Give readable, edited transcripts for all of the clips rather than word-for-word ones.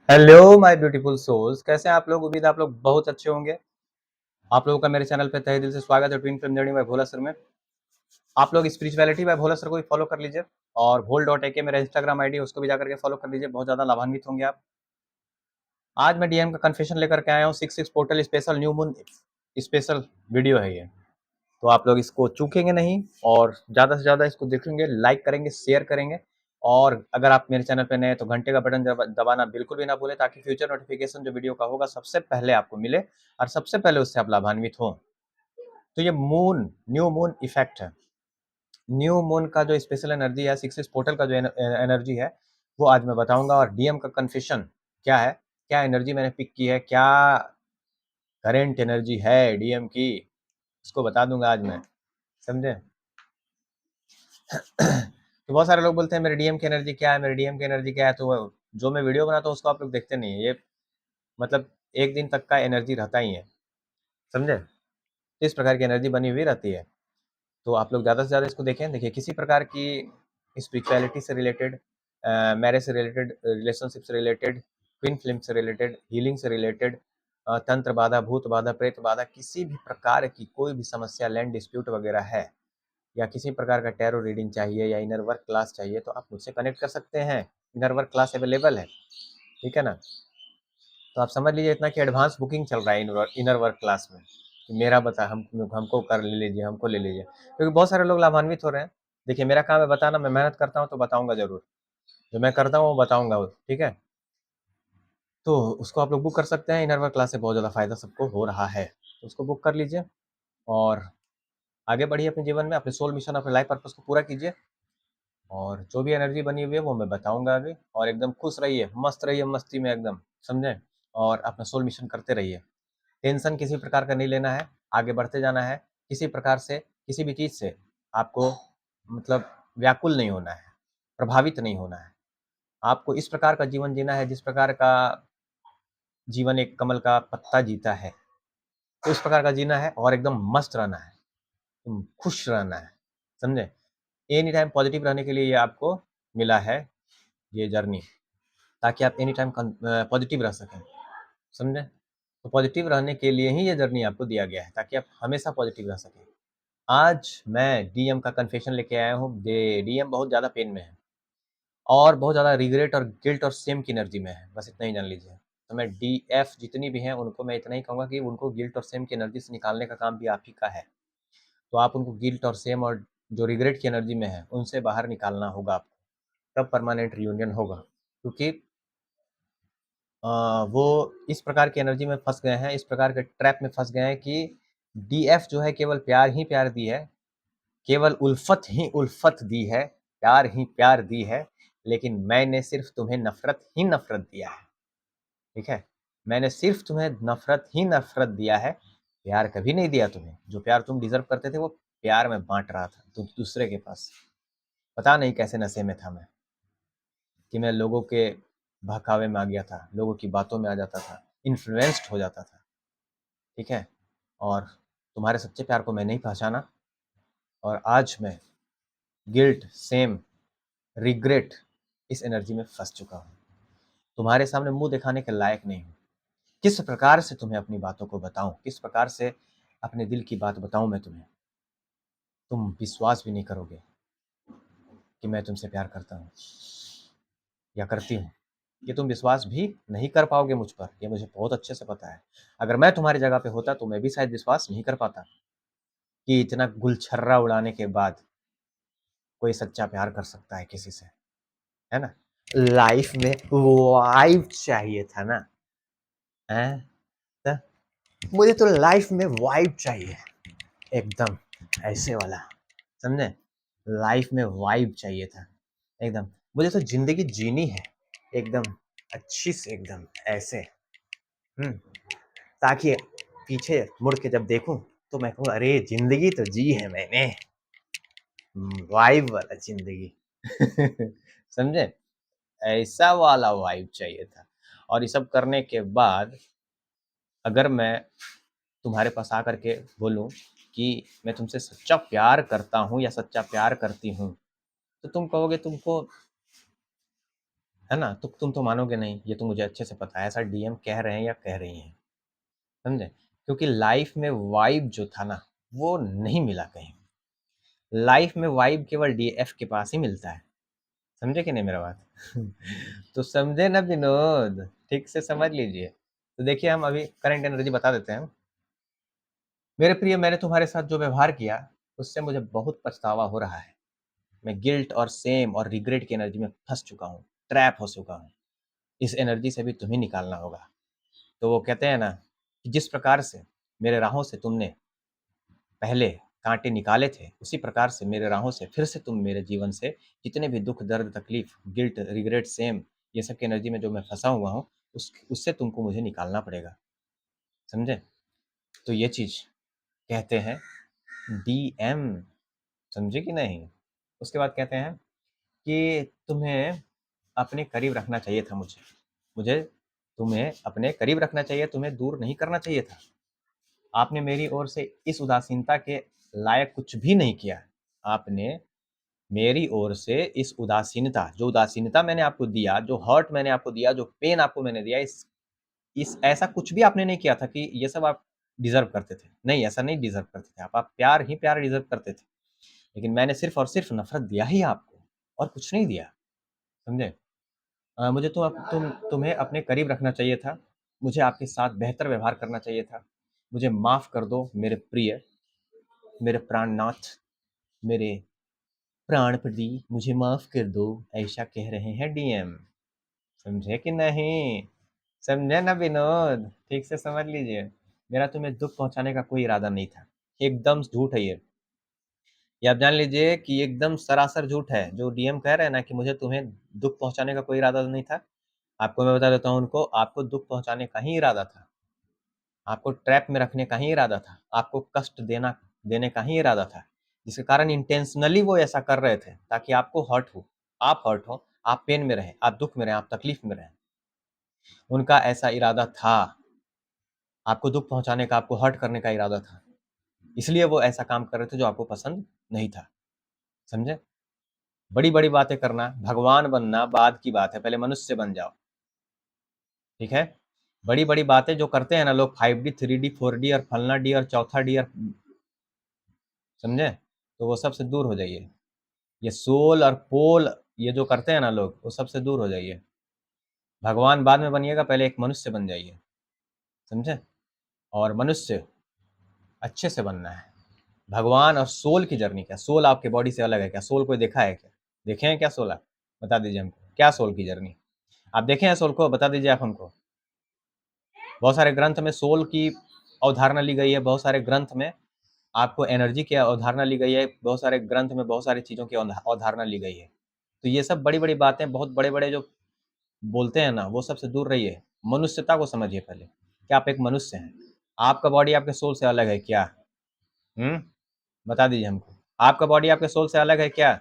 Hello my beautiful souls, कैसे हैं आप लोग। उम्मीद है आप लोग बहुत अच्छे होंगे। आप लोगों का मेरे चैनल पे तहे दिल से स्वागत है। ट्विन फिल्म जर्नी बाय भोला सर में आप लोग स्पिरिचुअलिटी बाय भोला सर को भी फॉलो कर लीजिए और भोल.ak मेरा इंस्टाग्राम आईडी है, उसको भी जाकर के फॉलो कर लीजिए। बहुत ज़्यादा लाभान्वित होंगे आप। आज मैं डीएम का कन्फेशन लेकर के आया हूँ। 6/6 portal special new moon special video है ये, तो आप लोग इसको चूकेंगे नहीं और ज़्यादा से ज़्यादा इसको देखेंगे, लाइक करेंगे, शेयर करेंगे। और अगर आप मेरे चैनल पे नए हैं तो घंटे का बटन दबाना बिल्कुल भी ना भूलें, ताकि फ्यूचर नोटिफिकेशन जो वीडियो का होगा सबसे पहले आपको मिले और सबसे पहले उससे आप लाभान्वित हो। तो ये न्यू मून इफेक्ट है। न्यू मून का जो स्पेशल एनर्जी है, 6/6 पोर्टल का जो एनर्जी है, वो आज मैं बताऊंगा। और डीएम का कन्फेशन क्या है, क्या एनर्जी मैंने पिक की है, क्या करेंट एनर्जी है डीएम की, इसको बता दूंगा आज मैं, समझे। तो बहुत सारे लोग बोलते हैं मेरे डीएम की एनर्जी क्या है, मेरे डीएम की एनर्जी क्या है। तो जो मैं वीडियो बनाता हूँ उसको आप लोग देखते नहीं है। ये मतलब एक दिन तक का एनर्जी रहता ही है, समझे। इस प्रकार की एनर्जी बनी हुई रहती है। तो आप लोग ज़्यादा से ज़्यादा इसको देखें। देखिए, किसी प्रकार की स्पिरिचुअलिटी से रिलेटेड, मैरिज से रिलेटेड, रिलेशनशिप से रिलेटेड, ट्विन फिल्म से रिलेटेड, हीलिंग से रिलेटेड, तंत्र बाधा, भूत बाधा, प्रेत बाधा, किसी भी प्रकार की कोई भी समस्या, लैंड डिस्प्यूट वगैरह है, या किसी प्रकार का टैरो रीडिंग चाहिए या इनर वर्क क्लास चाहिए, तो आप मुझसे कनेक्ट कर सकते हैं। इनर वर्क क्लास अवेलेबल है, ठीक है ना। तो आप समझ लीजिए इतना कि एडवांस बुकिंग चल रहा है इनर वर्क क्लास में, कि मेरा बता हमको कर ले लीजिए, हमको ले लीजिए, क्योंकि बहुत सारे लोग लाभान्वित हो रहे हैं। देखिए, मेरा काम है बताना, मैं मेहनत करता हूँ तो बताऊंगा जरूर, जो मैं करता हूँ वो बताऊंगा, ठीक है। तो उसको आप लोग बुक कर सकते हैं। इनर वर्क क्लास से बहुत ज़्यादा फायदा सबको हो रहा है, तो उसको बुक कर लीजिए और आगे बढ़िए अपने जीवन में, अपने सोल मिशन, अपने लाइफ पर्पज को पूरा कीजिए। और जो भी एनर्जी बनी हुई है वो मैं बताऊंगा अभी। और एकदम खुश रहिए, मस्त रहिए, मस्ती में एकदम, समझे। और अपना सोल मिशन करते रहिए। टेंशन किसी प्रकार का नहीं लेना है, आगे बढ़ते जाना है। किसी प्रकार से, किसी भी चीज़ से आपको मतलब व्याकुल नहीं होना है, प्रभावित नहीं होना है। आपको इस प्रकार का जीवन जीना है जिस प्रकार का जीवन एक कमल का पत्ता जीता है, तो इस प्रकार का जीना है और एकदम मस्त रहना है, खुश रहना है, समझे। एनी टाइम पॉजिटिव रहने के लिए ये आपको मिला है, ये जर्नी, ताकि आप एनी टाइम पॉजिटिव रह सकें, समझे। तो पॉजिटिव रहने के लिए ही ये जर्नी आपको दिया गया है, ताकि आप हमेशा पॉजिटिव रह सकें। आज मैं डीएम का कन्फेशन लेके आया हूँ। डीएम बहुत ज़्यादा पेन में है और बहुत ज़्यादा रिग्रेट और गिल्ट और सेम की एनर्जी में है, बस इतना ही जान लीजिए। तो मैं डीएफ जितनी भी हैं उनको मैं इतना ही कहूँगा कि उनको गिल्ट और सेम की एनर्जी से निकालने का काम भी आप ही का है। तो आप उनको गिल्ट और सेम और जो रिग्रेट की एनर्जी में है उनसे बाहर निकालना होगा आपको, तब परमानेंट रियूनियन होगा। क्योंकि वो इस प्रकार की एनर्जी में फंस गए हैं, इस प्रकार के ट्रैप में फंस गए हैं कि डीएफ जो है केवल प्यार ही प्यार दी है, केवल उल्फत ही उल्फत दी है, प्यार ही प्यार दी है, लेकिन मैंने सिर्फ तुम्हें नफरत ही नफरत दिया है, ठीक है। मैंने सिर्फ तुम्हें नफरत ही नफरत दिया है, प्यार कभी नहीं दिया तुम्हें। जो प्यार तुम डिजर्व करते थे वो प्यार में बांट रहा था तुम दूसरे के पास। पता नहीं कैसे नशे में था मैं, कि मैं लोगों के बहकावे में आ गया था, लोगों की बातों में आ जाता था, इन्फ्लुएंस्ड हो जाता था, ठीक है। और तुम्हारे सच्चे प्यार को मैं नहीं पहचाना, और आज मैं गिल्ट, सेम, रिग्रेट, इस एनर्जी में फंस चुका हूँ। तुम्हारे सामने मुंह दिखाने के लायक नहीं हूँ। किस प्रकार से तुम्हें अपनी बातों को बताऊं, किस प्रकार से अपने दिल की बात बताऊं मैं तुम्हें। तुम विश्वास भी नहीं करोगे कि मैं तुमसे प्यार करता हूँ या करती हूँ। ये तुम विश्वास भी नहीं कर पाओगे मुझ पर, ये मुझे बहुत अच्छे से पता है। अगर मैं तुम्हारी जगह पे होता तो मैं भी शायद विश्वास नहीं कर पाता कि इतना गुलछर्रा उड़ाने के बाद कोई सच्चा प्यार कर सकता है किसी से, है ना। लाइफ में वाइब चाहिए था ना, हैं। तो मुझे तो लाइफ में वाइब चाहिए, एकदम ऐसे वाला, समझे। लाइफ में वाइब चाहिए था एकदम। मुझे तो जिंदगी जीनी है एकदम अच्छी से, एकदम ऐसे, ताकि पीछे मुड़ के जब देखूं तो मैं कहूँ अरे जिंदगी तो जी है मैंने, वाइब वाला जिंदगी। समझे, ऐसा वाला वाइब चाहिए था। और ये सब करने के बाद अगर मैं तुम्हारे पास आकर के बोलूं कि मैं तुमसे सच्चा प्यार करता हूं या सच्चा प्यार करती हूं, तो तुम कहोगे तुमको है ना? तो तुम तो मानोगे नहीं, ये तो मुझे अच्छे से पता है, ऐसा डीएम कह रहे हैं या कह रही हैं, समझे? क्योंकि लाइफ में वाइब जो था ना, वो नहीं मिला कहीं। लाइफ में वाइब केवल डीएफ के पास ही मिलता है, समझे कि नहीं मेरा बात? तो समझे ना विनोद, ठीक से समझ लीजिए। तो देखिए हम अभी करंट एनर्जी बता देते हैं। मेरे प्रिय, मैंने तुम्हारे साथ जो व्यवहार किया, उससे मुझे बहुत पछतावा हो रहा है। मैं गिल्ट और सेम और रिग्रेट की एनर्जी में फंस चुका हूँ, ट्रैप हो चुका हूँ। इस एनर्जी से भी तुम्हें निकालना होगा। तो वो कहते हैं ना कि जिस प्रकार से मेरे राहों से तुमने पहले कांटे निकाले थे, उसी प्रकार से मेरे राहों से फिर से तुम मेरे जीवन से जितने भी दुख, दर्द, तकलीफ, गिल्ट, रिग्रेट, सेम, ये सब की एनर्जी में जो मैं फंसा हुआ हूँ, उससे तुमको मुझे निकालना पड़ेगा, समझे? तो ये चीज कहते हैं डीएम, समझे कि नहीं? उसके बाद कहते हैं कि तुम्हें अपने करीब रखना चाहिए था मुझे। मुझे तुम्हें अपने करीब रखना चाहिए, तुम्हें दूर नहीं करना चाहिए था। आपने मेरी ओर से इस उदासीनता के लायक कुछ भी नहीं किया। आपने मेरी ओर से इस उदासीनता, जो उदासीनता मैंने आपको दिया, जो हर्ट मैंने आपको दिया, जो पेन आपको मैंने दिया, इस ऐसा कुछ भी आपने नहीं किया था कि ये सब आप डिज़र्व करते थे। नहीं, ऐसा नहीं डिज़र्व करते थे आप प्यार ही प्यार डिज़र्व करते थे। लेकिन मैंने सिर्फ़ और सिर्फ़ नफ़रत दिया ही आपको, और कुछ नहीं दिया, समझे? मुझे तो अब तुम्हें अपने करीब रखना चाहिए था। मुझे आपके साथ बेहतर व्यवहार करना चाहिए था। मुझे माफ़ कर दो मेरे प्रिय, मेरे प्राणनाथ, मेरे प्राणपति, मुझे माफ़ कर दो, ऐसा कह रहे हैं डीएम। समझे कि नहीं? समझे ना विनोद? ठीक से समझ लीजिए। मेरा तुम्हें दुःख पहुँचाने का कोई इरादा नहीं था। एकदम झूठ है ये। ये आप जान लीजिए कि एकदम सरासर झूठ है। जो डीएम कह रहे हैं ना कि मुझे तुम्हें दुःख पहुँचाने का कोई इरादा नहीं था। आपको मैं बता देता हूँ उनको, आपको दुःख पहुँचाने का ही इरादा था। आपको ट्रैप में रखने का ही इरादा था। आपको कष्ट देने का ही इरादा था। जिसके कारण इंटेंशनली वो ऐसा कर रहे थे ताकि आपको हर्ट हो, आप हर्ट हो, आप पेन में रहें, आप दुःख में रहें, आप तकलीफ में रहें। उनका ऐसा इरादा था। आपको दुःख पहुँचाने का, आपको हर्ट करने का इरादा था। इसलिए वो ऐसा काम कर रहे थे जो आपको पसंद नहीं था। समझे? बड़ी-बड़ी बातें करना, भगवान बनना बाद की बात है, पहले मनुष्य बन जाओ। ठीक है? बड़ी-बड़ी बातें जो करते हैं ना लोग, 5D, 3D, 4D और फलना डी और चौथा डी और, समझे? तो वो सबसे दूर हो जाइए। ये सोल और पोल ये जो करते हैं ना लोग, वो सबसे दूर हो जाइए। भगवान बाद में बनिएगा, पहले एक मनुष्य बन जाइए, समझे? और मनुष्य अच्छे से बनना है। भगवान और सोल की जर्नी क्या? सोल आपके बॉडी से अलग है क्या? सोल कोई देखा है क्या? देखे हैं क्या सोल आप? बता दीजिए हमको, क्या सोल की जर्नी? आप देखे हैं सोल को? बता दीजिए आप हमको। बहुत सारे ग्रंथ में सोल की अवधारणा ली गई है, बहुत सारे ग्रंथ में आपको एनर्जी की अवधारणा ली गई है, बहुत सारे ग्रंथ में बहुत सारी चीज़ों की अवधारणा ली गई है। तो ये सब बड़ी-बड़ी बातें, बहुत बड़े-बड़े जो बोलते हैं ना, वो सबसे दूर रहिए। मनुष्यता को समझिए पहले, कि आप एक मनुष्य हैं। आपका बॉडी आपके सोल से अलग है क्या? हुँ? बता दीजिए हमको। आपका बॉडी आपके सोल से अलग है क्या?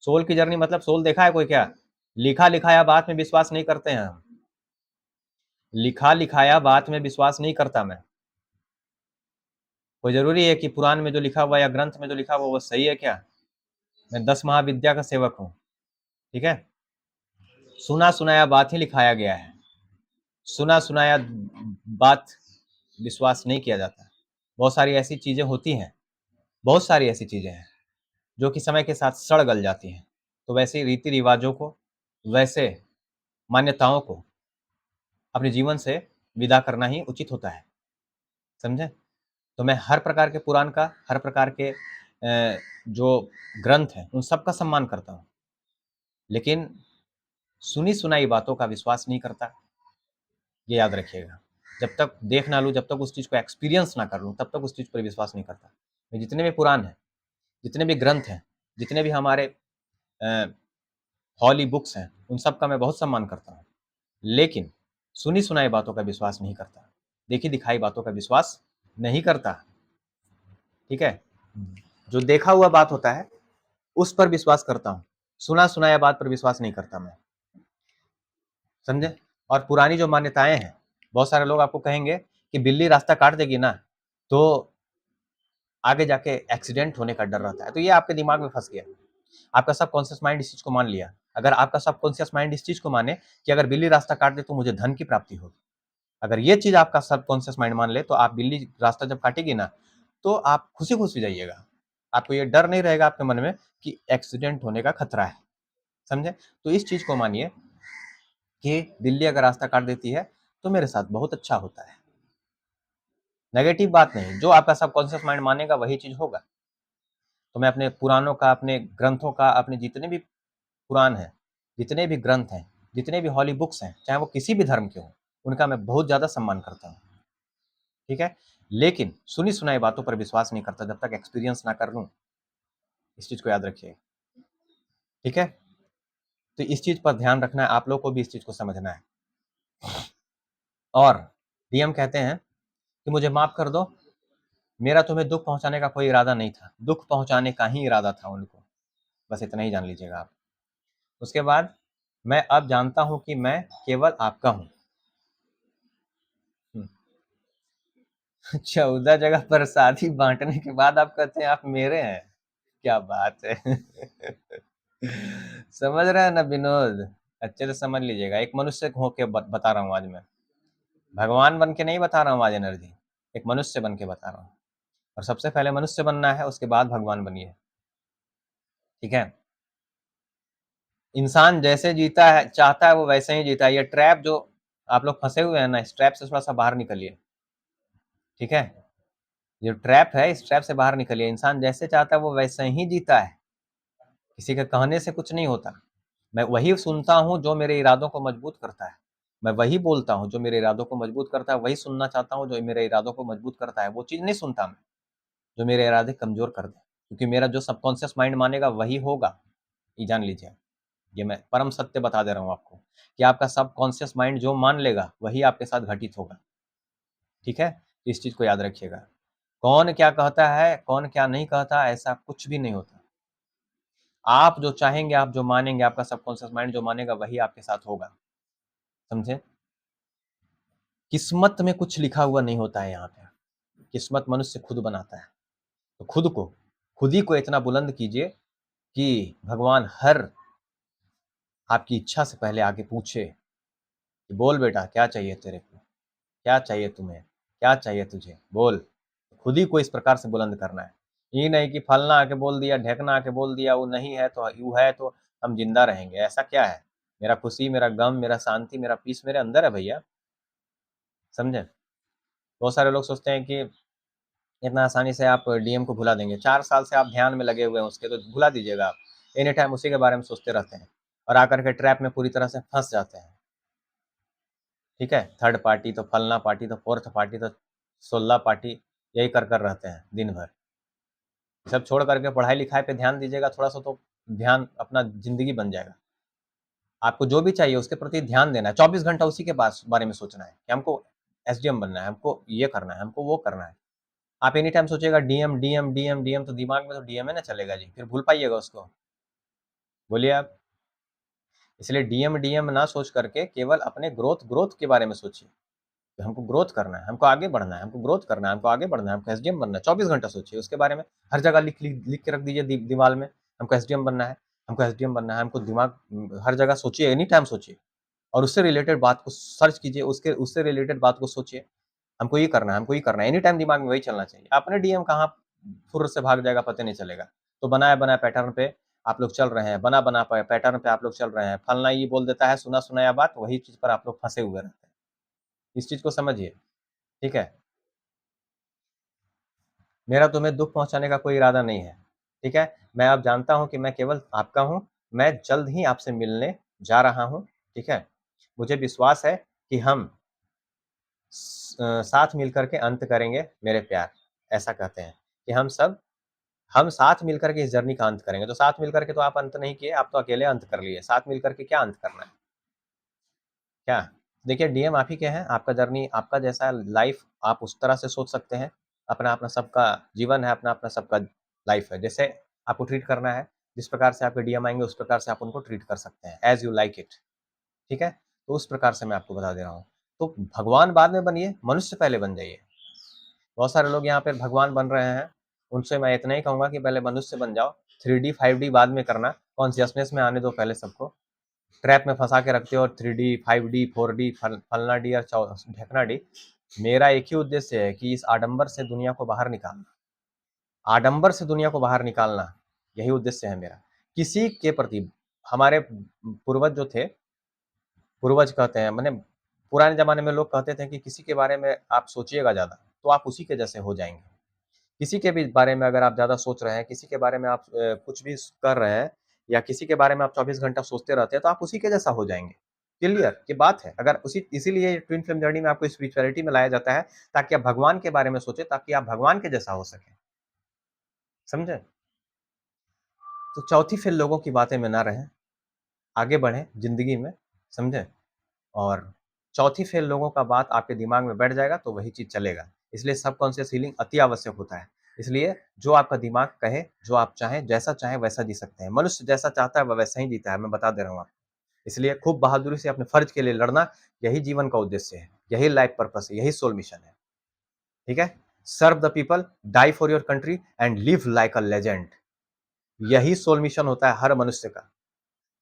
सोल की जर्नी मतलब सोल देखा है कोई क्या? लिखा-लिखाया बात में विश्वास नहीं करते हैं हम। लिखा-लिखाया बात में विश्वास नहीं करता मैं। कोई ज़रूरी है कि पुराण में जो लिखा हुआ या ग्रंथ में जो लिखा हुआ वो सही है क्या? मैं 10 महाविद्या का सेवक हूँ, ठीक है? सुना-सुनाया बात ही लिखाया गया है। सुना-सुनाया बात विश्वास नहीं किया जाता। बहुत सारी ऐसी चीज़ें होती हैं, बहुत सारी ऐसी चीज़ें हैं, जो कि समय के साथ सड़-गल जाती हैं। तो वैसे रीति-रिवाज़ों को, वैसे मान्यताओं को अपने जीवन से विदा करना ही उचित होता है, समझे? तो मैं हर प्रकार के पुराण का, हर प्रकार के जो ग्रंथ हैं, उन सब का सम्मान करता हूँ। लेकिन सुनी-सुनाई बातों का विश्वास नहीं करता, ये याद रखिएगा। जब तक देख ना लूँ, जब तक उस चीज़ को एक्सपीरियंस ना कर लूँ, तब तक उस चीज़ पर विश्वास नहीं करता। मैं जितने भी पुराण हैं, जितने भी ग्रंथ हैं, जितने भी हमारे अ, हॉली बुक्स हैं, उन सब का मैं बहुत सम्मान करता हूँ। लेकिन सुनी-सुनाई बातों का विश्वास नहीं करता। देखी-दिखाई बातों का विश्वास नहीं करता, ठीक है? जो देखा हुआ बात होता है, उस पर विश्वास करता हूँ। सुना-सुनाया बात पर विश्वास नहीं करता मैं, समझे? और पुरानी जो मान्यताएँ हैं, बहुत सारे लोग आपको कहेंगे कि बिल्ली रास्ता काट देगी ना, तो आगे जाके एक्सीडेंट होने का डर रहता है। तो ये आपके दिमाग में फँस गया। आपका सबकॉन्शियस माइंड इस चीज़ को मान लिया। अगर आपका सबकॉन्शियस माइंड इस चीज को माने कि अगर बिल्ली रास्ता काट दे तो मुझे धन की प्राप्ति होगी, अगर ये चीज आपका सबकॉन्शियस माइंड मान ले, तो आप बिल्ली रास्ता जब काटेगी ना, तो आप खुशी खुशी जाइएगा, आपको ये डर नहीं रहेगा आपके मन में कि एक्सीडेंट होने का खतरा है, समझे। तो इस चीज को मानिए कि बिल्ली अगर रास्ता काट देती है तो मेरे साथ बहुत अच्छा होता है, नेगेटिव बात नहीं, जो आपका सबकॉन्शियस माइंड मानेगा वही चीज होगा। तो मैं अपने पुराणों का, अपने ग्रंथों का, अपने जितने भी पुराण हैं, जितने भी ग्रंथ हैं, जितने भी हॉली बुक्स हैं, चाहे वो किसी भी धर्म के हों, उनका मैं बहुत ज़्यादा सम्मान करता हूँ, ठीक है। लेकिन सुनी सुनाई बातों पर विश्वास नहीं करता जब तक एक्सपीरियंस ना कर लूँ, इस चीज़ को याद रखिए, ठीक है। तो इस चीज़ पर ध्यान रखना है, आप लोग को भी इस चीज़ को समझना है। और डीएम कहते हैं कि मुझे माफ़ कर दो, मेरा तुम्हें दुख पहुंचाने का कोई इरादा नहीं था, दुख पहुंचाने का ही इरादा था उनको, बस इतना ही जान लीजिएगा आप। उसके बाद, मैं अब जानता हूं कि मैं केवल आपका हूं। 14 जगह पर शादी बांटने के बाद आप कहते हैं आप मेरे हैं, क्या बात है। समझ रहे हैं ना विनोद, अच्छे से समझ लीजिएगा, एक मनुष्य होके बता रहा हूँ आज मैं, भगवान बन के नहीं बता रहा हूँ आज एनर्जी, एक मनुष्य बन के बता रहा हूँ। और सबसे पहले मनुष्य बनना है, उसके बाद भगवान बनिए, ठीक है। इंसान जैसे जीता है, चाहता है वो वैसे ही जीता है। ये ट्रैप जो आप लोग फंसे हुए हैं ना, इस ट्रैप से थोड़ा सा बाहर निकलिए, ठीक है। जो ट्रैप है, इस ट्रैप से बाहर निकलिए। इंसान जैसे चाहता है वो वैसे ही जीता है, किसी के कहने से कुछ नहीं होता। मैं वही सुनता हूँ जो मेरे इरादों को मजबूत करता है, मैं वही बोलता हूँ जो मेरे इरादों को मजबूत करता है, वही सुनना चाहता हूँ जो मेरे इरादों को मजबूत करता है। वो चीज़ नहीं सुनता मैं जो मेरे इरादे कमज़ोर कर दे, क्योंकि मेरा जो सबकॉन्शियस माइंड मानेगा वही होगा, ये जान लीजिए। ये मैं परम सत्य बता दे रहा हूँ आपको कि आपका सबकॉन्शियस माइंड जो मान लेगा वही आपके साथ घटित होगा, ठीक है। इस चीज़ को याद रखिएगा, कौन क्या कहता है, कौन क्या नहीं कहता, ऐसा कुछ भी नहीं होता। आप जो चाहेंगे, आप जो मानेंगे, आपका सबकॉन्शियस माइंड जो मानेगा वही आपके साथ होगा, समझे। किस्मत में कुछ लिखा हुआ नहीं होता है यहाँ पे, किस्मत मनुष्य खुद बनाता है। तो खुद ही को इतना बुलंद कीजिए कि भगवान हर आपकी इच्छा से पहले आके पूछे कि बोल बेटा क्या चाहिए तेरे को, क्या चाहिए तुम्हें, क्या चाहिए तुझे, बोल। खुद ही को इस प्रकार से बुलंद करना है, ये नहीं कि फलना आके बोल दिया, ढेकना आके बोल दिया, वो नहीं है तो यू है तो हम जिंदा रहेंगे, ऐसा क्या है। मेरा खुशी, मेरा गम, मेरा शांति, मेरा पीस मेरे अंदर है भैया, समझे। बहुत सारे लोग सोचते हैं कि इतना आसानी से आप डीएम को भुला देंगे, 4 साल से आप ध्यान में लगे हुए हैं उसके, तो भुला दीजिएगा आप, एनी टाइम उसी के बारे में सोचते रहते हैं और आकर के ट्रैप में पूरी तरह से फंस जाते हैं, ठीक है। थर्ड पार्टी तो फलना पार्टी तो फोर्थ पार्टी तो 16 पार्टी, यही कर रहते हैं दिन भर। सब छोड़ करके पढ़ाई लिखाई पे ध्यान दीजिएगा थोड़ा सा, तो ध्यान अपना जिंदगी बन जाएगा। आपको जो भी चाहिए उसके प्रति ध्यान देना है, 24 घंटा उसी के पास बारे में सोचना है कि हमको एसडीएम बनना है, हमको ये करना है, हमको वो करना है। आप एनी टाइम सोचिएगा डीएम डीएम डीएम डीएम, तो दिमाग में तो डीएम है ना चलेगा जी, फिर भूल पाइएगा उसको, बोलिए आप। इसलिए डीएम डीएम ना सोच करके केवल अपने ग्रोथ ग्रोथ के बारे में सोचिए, कि हमको ग्रोथ करना है, हमको आगे बढ़ना है, हमको ग्रोथ करना है, हमको आगे बढ़ना है, हमको एसडीएम बनना है। 24 घंटा सोचिए उसके बारे में, हर जगह लिख के रख दीजिए दीवार में, हमको एसडीएम बनना है, हमको एसडीएम बनना है, हमको दिमाग हर जगह सोचिए, एनी टाइम सोचिए, और उससे रिलेटेड बात को सर्च कीजिए, उससे रिलेटेड बात को सोचिए, हमको ये करना है, हमको ये करना है, एनी टाइम दिमाग में वही चलना चाहिए। अपने डीएम कहाँ फुर से भाग जाएगा पता नहीं चलेगा। तो बनाया बनाया पैटर्न पे आप लोग चल रहे हैं, बना बना पैटर्न पे आप लोग चल रहे हैं, फलना ये बोल देता है, सुना सुनाया बात, वही चीज पर आप लोग फंसे हुए रहते हैं। इस चीज को समझिए, ठीक है। मेरा तुम्हें दुख पहुंचाने का कोई इरादा नहीं है, ठीक है। मैं अब जानता हूं कि मैं केवल आपका हूं, मैं जल्द ही आपसे मिलने जा रहा हूं, ठीक है। मुझे विश्वास है कि हम साथ मिलकर के अंत करेंगे मेरे प्यार, ऐसा कहते हैं कि हम साथ मिलकर के इस जर्नी का अंत करेंगे। तो साथ मिलकर के तो आप अंत नहीं किए, आप तो अकेले अंत कर लिए, साथ मिलकर के क्या अंत करना है, क्या। देखिए डीएम आप ही के हैं, आपका जर्नी, आपका जैसा लाइफ आप उस तरह से सोच सकते हैं, अपना अपना सबका जीवन है, अपना अपना सबका लाइफ है, जैसे आपको ट्रीट करना है, जिस प्रकार से आपके डीएम आएंगे उस प्रकार से आप उनको ट्रीट कर सकते हैं, एज यू लाइक इट, ठीक है। तो उस प्रकार से मैं आपको बता दे रहा हूँ। तो भगवान बाद में बनिए, मनुष्य पहले बन जाइए। बहुत सारे लोग यहाँ पे भगवान बन रहे हैं, उनसे मैं इतना ही कहूंगा कि पहले मनुष्य बन जाओ, 3D 5D बाद में करना, कॉन्शियसनेस में आने दो पहले सबको, ट्रैप में फंसा के रखते हो, 3D 5D 4D फलना डी और ढकना डी। मेरा एक ही उद्देश्य है कि इस आडंबर से दुनिया को बाहर निकालना, आडंबर से दुनिया को बाहर निकालना, यही उद्देश्य है मेरा। किसी के प्रति, हमारे पूर्वज जो थे, पूर्वज कहते हैं, मैंने पुराने जमाने में लोग कहते थे कि किसी के बारे में आप सोचिएगा ज़्यादा तो आप उसी के जैसे हो जाएंगे। किसी के भी बारे में अगर आप ज़्यादा सोच रहे हैं, किसी के बारे में आप कुछ भी कर रहे हैं, या किसी के बारे में आप 24 घंटा सोचते रहते हैं, तो आप उसी के जैसा हो जाएंगे। क्लियर की बात है। अगर उसी इसीलिए ट्विन फ्लेम जर्नी में आपको स्पिरिचुअलिटी में लाया जाता है, ताकि आप भगवान के बारे में सोचें, ताकि आप भगवान के जैसा हो सके। समझे? तो चौथी फेल लोगों की बातें में ना रहें, आगे बढ़ें जिंदगी में। समझे? और चौथी फेल लोगों का बात आपके दिमाग में बैठ जाएगा तो वही चीज चलेगा। इसलिए सबकॉन्शियस हीलिंग अति आवश्यक होता है। इसलिए जो आपका दिमाग कहे, जो आप चाहें, जैसा चाहें वैसा जी सकते हैं। मनुष्य जैसा चाहता है वह वैसा ही जीता है, मैं बता दे रहा हूँ आपको। इसलिए खूब बहादुरी से अपने फर्ज के लिए लड़ना, यही जीवन का उद्देश्य है, यही लाइफ पर्पस है, यही सोल मिशन है। ठीक है? Serve the people, die for your country and live like a legend. यही सोल मिशन होता है हर मनुष्य का।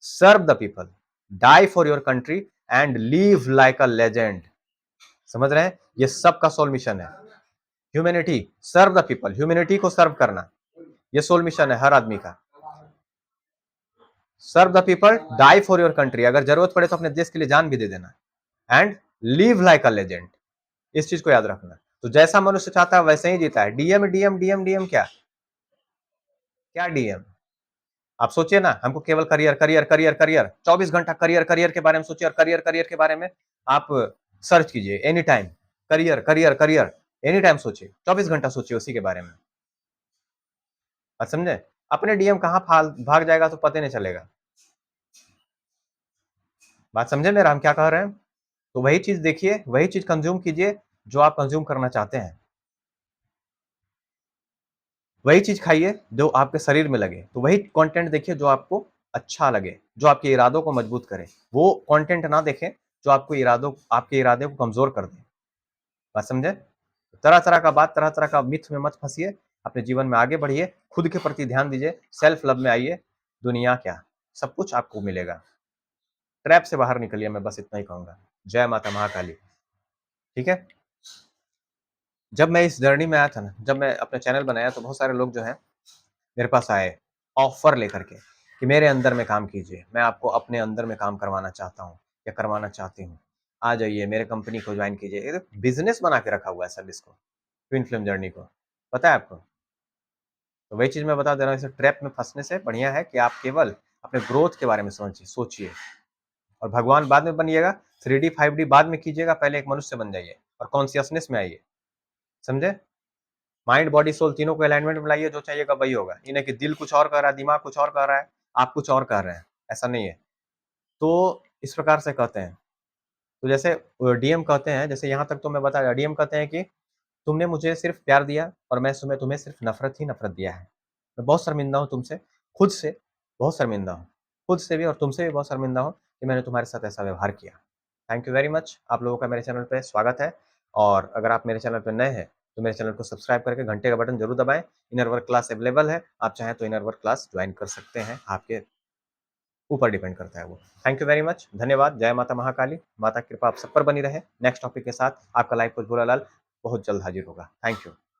Serve the people, die for your country and live like a legend. समझ रहे हैं? ये सबका सोल मिशन है। Humanity, serve the people, humanity को सर्व करना, ये सोल मिशन है हर आदमी का। Serve the people, die for your country, अगर जरूरत पड़े तो अपने देश के लिए जान भी दे देना, and live like a legend. इस चीज को याद रखना। तो जैसा मनुष्य चाहता है वैसे ही जीता है। डीएम डीएम डीएम डीएम क्या क्या डीएम? आप सोचिए ना, हमको केवल करियर करियर करियर करियर, 24 घंटा करियर करियर के बारे में सोचिए, और करियर करियर के बारे में आप सर्च कीजिए any time. Career career career any time सोचिए, 24 घंटा सोचिए उसी के बारे में। बात समझे? अपने डीएम कहाँ भाग जाएगा तो पता नहीं चलेगा। बात समझे मेरा, हम क्या कह रहे हैं? तो वही चीज देखिए, वही चीज कंज्यूम कीजिए जो आप कंज्यूम करना चाहते हैं। वही चीज खाइए जो आपके शरीर में लगे। तो वही कंटेंट देखिए जो आपको अच्छा लगे, जो आपके इरादों को मजबूत करे। वो कंटेंट ना देखें जो आपके इरादे को कमजोर कर दे। बात समझे? तरह तरह का बात, तरह तरह का मिथ में मत फंसिए, अपने जीवन में आगे बढ़िए, खुद के प्रति ध्यान दीजिए, सेल्फ लव में आइए। दुनिया क्या, सब कुछ आपको मिलेगा। ट्रैप से बाहर निकलिए, मैं बस इतना ही कहूंगा। जय माता महाकाली। ठीक है? जब मैं इस जर्नी में आया था ना, जब मैं अपना चैनल बनाया, तो बहुत सारे लोग जो हैं मेरे पास आए ऑफर लेकर के कि मेरे अंदर में काम कीजिए, मैं आपको अपने अंदर में काम करवाना चाहता हूँ या करवाना चाहती हूँ, आ जाइए मेरे कंपनी को ज्वाइन कीजिए। ये बिजनेस बना के रखा हुआ है सर्विस को, ट्विन फ्लेम जर्नी को। पता है आपको? तो वही चीज मैं बता दे रहा हूँ, इसे ट्रैप में फंसने से बढ़िया है कि आप केवल अपने ग्रोथ के बारे में सोचिए, और भगवान बाद में बनिएगा। 3D 5D बाद में कीजिएगा, पहले एक मनुष्य बन जाइए और कॉन्सियसनेस में आइए। समझे? माइंड बॉडी सोल तीनों को अलाइनमेंट में लाइए, जो चाहिएगा वही होगा। ये नहीं कि दिल कुछ और कर रहा है, दिमाग कुछ और कर रहा है, आप कुछ और कर रहे हैं, ऐसा नहीं है। तो इस प्रकार से कहते हैं। तो जैसे डीएम कहते हैं, जैसे यहाँ तक तो मैं बता, डीएम कहते हैं कि तुमने मुझे सिर्फ प्यार दिया और मैं तुम्हें सिर्फ नफरत ही नफरत दिया है। मैं बहुत शर्मिंदा हूँ तुमसे, खुद से बहुत शर्मिंदा हूँ, खुद से भी और तुमसे भी बहुत शर्मिंदा हूँ कि मैंने तुम्हारे साथ ऐसा व्यवहार किया। Thank you very much. आप लोगों का मेरे चैनल पे स्वागत है। और अगर आप मेरे चैनल पे नए हैं तो मेरे चैनल को सब्सक्राइब करके घंटे का बटन जरूर दबाएं। इनर वर्क क्लास अवेलेबल है, आप चाहें तो इनर वर्क क्लास ज्वाइन कर सकते हैं, आपके ऊपर डिपेंड करता है वो। थैंक यू वेरी मच, धन्यवाद। जय माता महाकाली, माता कृपा आप सब पर बनी रहे। नेक्स्ट टॉपिक के साथ आपका लाइव कोच भोलालाल बहुत जल्द हाजिर होगा। Thank you.